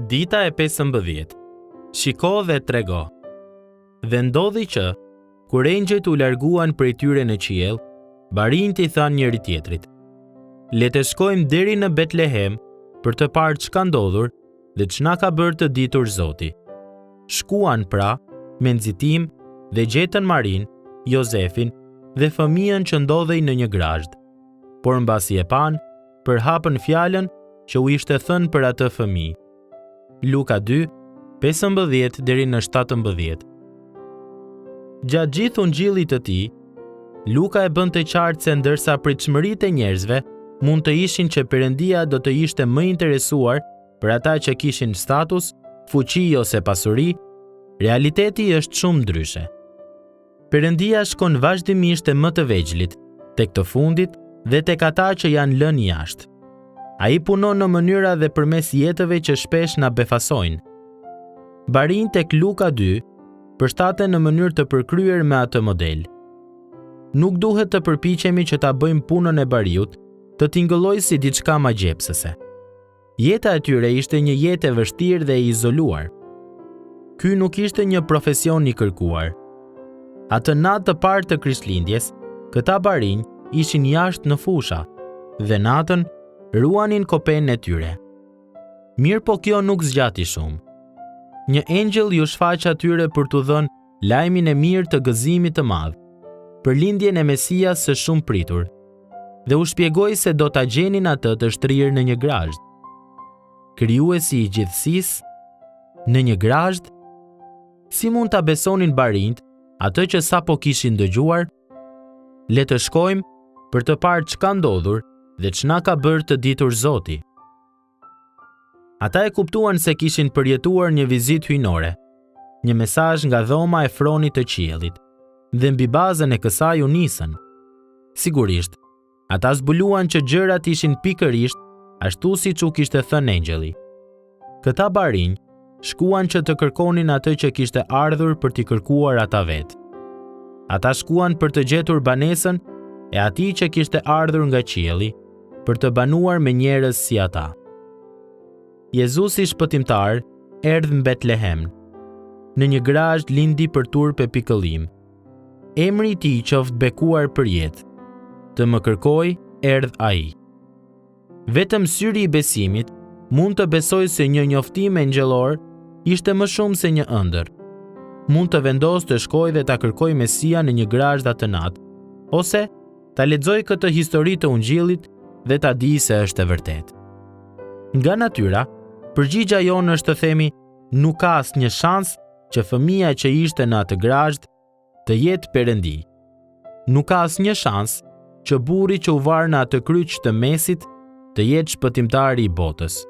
Dita e 15. Shiko dhe trego. Dhe ndodhi që, kur engjëjt u larguan prej tyre në qiell, barinjt i thanë njëri tjetrit: le të shkojmë deri në Betlehem për të parë çka ndodhur dhe ç'na ka bërë të ditur Zoti. Shkuan pra me nxitim dhe gjetën Marin, Jozefin dhe fëmijën që ndodhej në një grazhd. Por mbasi e pan, përhapën fjalën që u ishte thënë për atë fëmijë. Luka 2, 15 deri në 17. Gjatë gjithë ungjillit të tij, Luka e bën të qartë se ndërsa pritshmëritë e njerëzve mund të ishin që Perëndia do të ishte më interesuar për ata që kishin status, fuqi ose pasuri, realiteti është shumë ndryshe. Perëndia shkon vazhdimisht te më të vegjëlit, tek të fundit dhe tek ata që janë lënë jashtë. Ai punon në mënyra dhe përmes jetëve që shpesh na befasojnë. Barinjt tek Luka 2 përshtaten në mënyrë të përkryer me atë model. Nuk duhet të përpiqemi që ta bëjmë punën e bariut të tingëlloj si diçka magjepsëse. Jeta e tyre ishte një jetë e vështirë dhe e izoluar. Ky nuk ishte një profesion i kërkuar. Atë natë të parë të Krishtlindjes, këta barinj ishin jashtë në fusha dhe natën ruanin kopen e tyre. Mirë po kjo nuk zgjati shumë. Një engjëll ju shfaq atyre për t'u dhënë lajmin e mirë të gëzimit të madh, për lindjen e Mesias së shumë pritur, dhe u shpjegoi se do ta gjenin atë të shtrirë në një grazhd. Krijuesi i gjithësisë në një grazhd? Si mund ta besonin barinjt atë që sapo kishin dëgjuar? Le të shkojmë për të parë çka ndodhur dhe ç'na ka bërë të ditur Zoti. Ata e kuptuan se kishin përjetuar një vizitë hyjnore, një mesazh nga dhoma e fronit të qiellit, dhe mbi bazën e kësaj u nisën. Sigurisht, ata zbuluan që gjërat ishin pikërisht ashtu siç u kishte thënë engjëlli. Këta barinj shkuan që të kërkonin atë që kishte ardhur për t'i kërkuar ata vetë. Ata shkuan për të gjetur banesën e atij që kishte ardhur nga qielli, për të banuar me njerëz si ata. Jezusi shpëtimtar erdhi në Betlehem. Në një grazhd lindi për turp e pikëllim. Emri i tij qoftë bekuar për jetë. Të më kërkoj, erdh ai. Vetëm syri i besimit mund të besojë se një njoftim engjëllor ishte më shumë se një ëndër. Mund të vendosë të shkojë dhe ta kërkojë Mesia në një grazhd atë natë, ose ta lexojë këtë histori të ungjillit dhe ta di se është e vërtetë. Nga natyra, përgjigja jonë është të themi, nuk ka asnjë shans që fëmia që ishte në atë grazhd të jetë Perëndi. Nuk ka asnjë shans që burri që u var në atë kryq të mesit të jetë shpëtimtari i botës.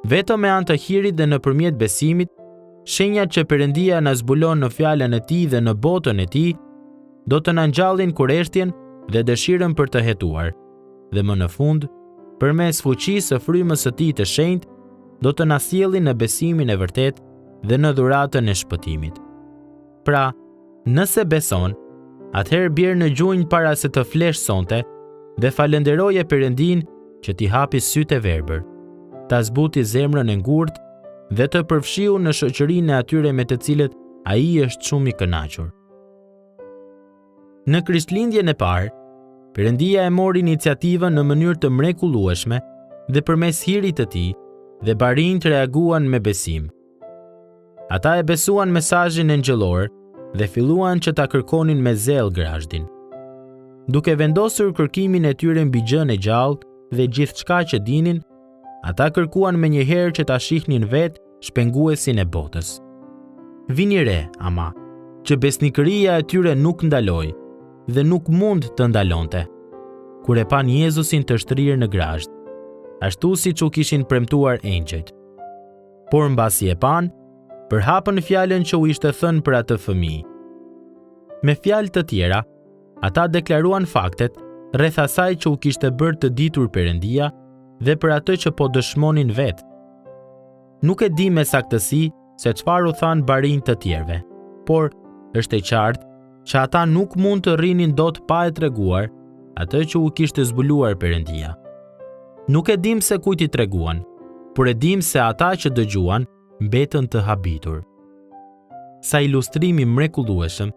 Vetëm me anë të hirit dhe nëpërmjet besimit, shenjat që Perëndia na zbulon në fjalën e tij dhe në botën e tij do të na ngjallin kurreshtjen dhe dëshirën për të hetuar, dhe më në fund, përmes fuqisë së frymës së tij të shenjtë, do të na sjellin në besimin e vërtet dhe në dhuratën e shpëtimit. Pra, nëse beson, atëherë bjerë në gjunjë para se të flesh sonte dhe falenderoje Perëndin që t'i hapi sytë e verbër, ta zbuti zemrën e ngurtë dhe të përfshiu në shoqërinë e atyre me të cilët ai është shumë i kënaqur. Në Krishtlindjen e parë, Perëndia e mori iniciativën në mënyrë të mrekullueshme dhe përmes hirit të tij, dhe barinjt reaguan me besim. Ata e besuan mesazhin engjëllor dhe filluan që ta kërkonin me zell grazhdin. Duke vendosur kërkimin e tyre mbi gjën e gjallë dhe gjithçka që dinin, ata kërkuan menjëherë që ta shihnin vetë shpenguesin e botës. Vini re, ama, që besnikëria e tyre nuk ndaloi dhe nuk mund të ndalonte, kur e pan Jezusin të shtrirë në grazhd, ashtu siç u kishin premtuar engjëjt. Por mbasi e pan, përhapën fjalën që u ishte thënë për atë fëmijë. Me fjalë të tjera, ata deklaruan faktet rreth asaj që u kishte bërë të ditur Perëndia dhe për atë që po dëshmonin vetë. Nuk e di me saktësi se çfarë u thanë barinjt të tjerëve, por është e qartë që ata nuk mund të rrinin dot pa e treguar atë që u kishte zbuluar Perëndia. Nuk e dim se kujt i treguan, por e dim se ata që dëgjuan mbetën të habitur. Sa ilustrimi mrekullueshëm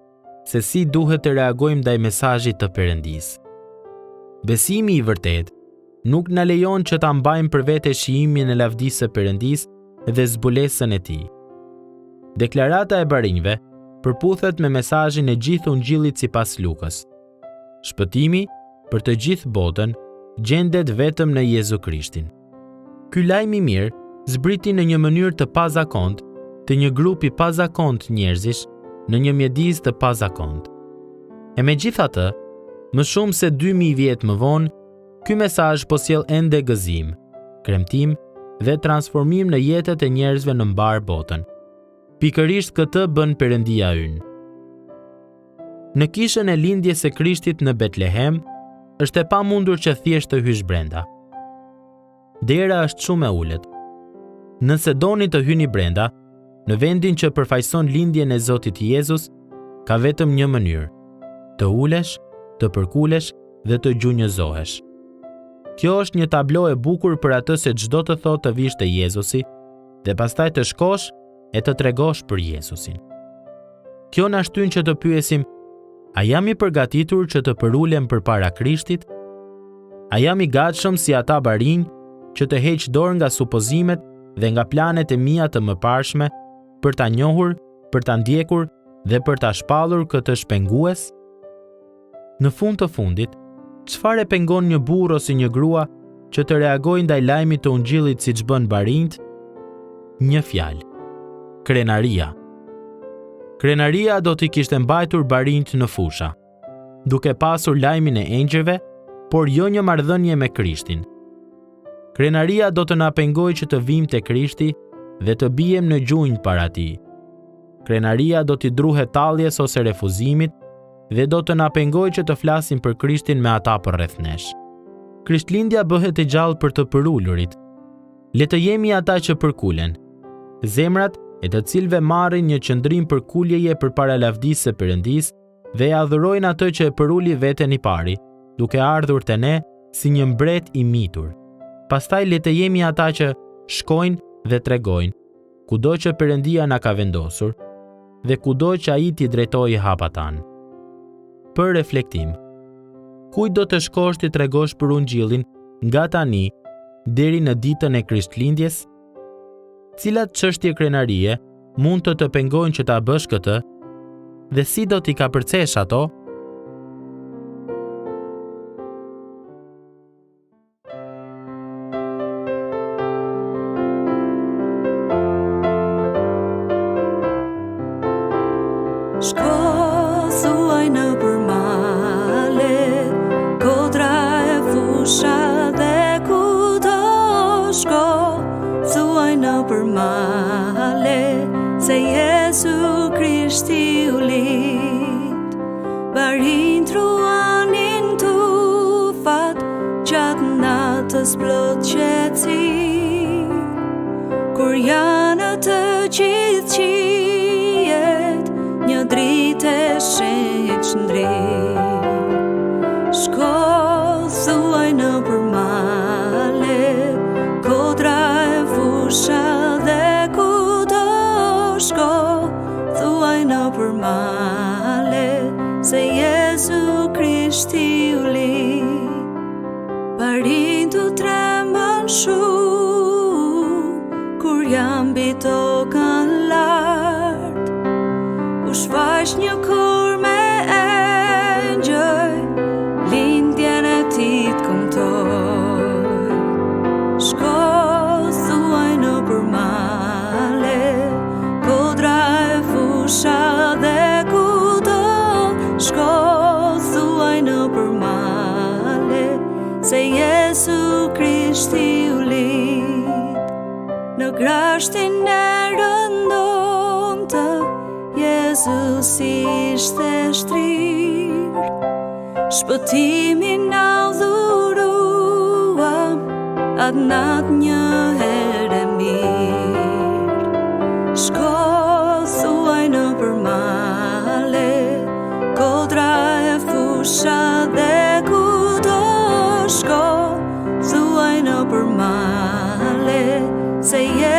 se si duhet të reagojmë ndaj mesazhit të Perëndisë. Besimi i vërtet nuk na lejon që ta mbajmë për vete shijimin e lavdisë së Perëndisë dhe zbulesën e tij. Deklarata e barinjve përputhet me mesazhin e gjithë Ungjillit sipas Lukës. Shpëtimi për të gjithë botën gjendet vetëm në Jezu Krishtin. Ky lajm i mirë zbriti në një mënyrë të pazakontë të një grupi pazakontë njerëzish në një mjedis të pazakontë. E megjithatë, më shumë se 2000 vjet më vonë, ky mesazh po sjell ende gëzim, kremtim dhe transformim në jetët e njerëzve në mbar botën. Pikërisht këtë bën Perëndia ynë. Në kishën e lindjes së Krishtit në Betlehem, është e pamundur që thjesht të hysh brenda. Dera është shumë e ulët. Nëse doni të hyni brenda, në vendin që përfaqëson lindjen e Zotit Jezus, ka vetëm një mënyrë: të ulesh, të përkulesh dhe të gjunjëzohesh. Kjo është një tablo e bukur për atë se çdo të thotë të vish te Jezusi dhe pastaj të shkosh e të tregosh për Jezusin. Kjo na shtyn që të pyesim: a jam i përgatitur që të përulem përpara Krishtit? A jam i gatshëm si ata barinj që të heq dorë nga supozimet dhe nga planet e mia të mëparshme për ta njohur, për ta ndjekur dhe për ta shpallur këtë shpengues? Në fund të fundit, çfarë e pengon një burr ose një grua që të reagojë ndaj lajmit të Ungjillit siç bën barinjt? Një fjalë: krenaria. Krenaria do t'i kishte mbajtur barinjt në fusha, duke pasur lajmin e engjëjve, por jo një marrëdhënie me Krishtin. Krenaria do të na pengojë që të vijmë te Krishti dhe të bijem në gjunjë para tij. Krenaria do t'i druhet talljes ose refuzimit dhe do të na pengojë që të flasim për Krishtin me ata përreth nesh. Krishtlindja bëhet e gjallë për të përulurit. Le të jemi ata që përkulen. Zemrat e të cilëve marrin një qëndrim përkuljeje përpara lavdisë së Perëndisë dhe e adhurojnë atë që e përuli veten i pari, duke ardhur te ne si një mbret i mitur. Pastaj le të jemi ata që shkojnë dhe tregojnë kudo që Perëndia na ka vendosur dhe kudo që ai t'i drejtojë hapa tan. Për reflektim, kujt do të shkosh ti tregosh për Ungjillin nga tani deri në ditën e Krishtlindjes? Cilat çështje krenarie mund të pengojnë që ta bësh këtë dhe si do t'i kapërcesh ato? Shko thuaj në përmale, kodra e fusha dhe kudo shko, thuaj në përmale, se Jesu Krishti u lit. Barinj truanin tufat, gjatë natës plot qetësi, kur janë të gjithë qijet, një dritë e shenjtë shndrit. Shko thuaj në përmale, kodra e fusha dhe kudo shko, thuaj në përmale, se Jesu Krishti u lit. Barinj tu trembën shumë, kur jam mbi tokën lart. U shfaq një kur me engjëj, lindjen e tij t'kumtoj. Shko thuaj në përmale, kodra e fusha dhe kudo shko, thuaj në përmale, se Jesu Krishti u lit. Në grashtin e rëndomtë, Jezus ishte shtrirë, shpëtimin na dhuruam, atë natë një herë mirë. Shko thuaj në përmale, kodra e fusha dhe kudo shko, thuaj në përmale, se je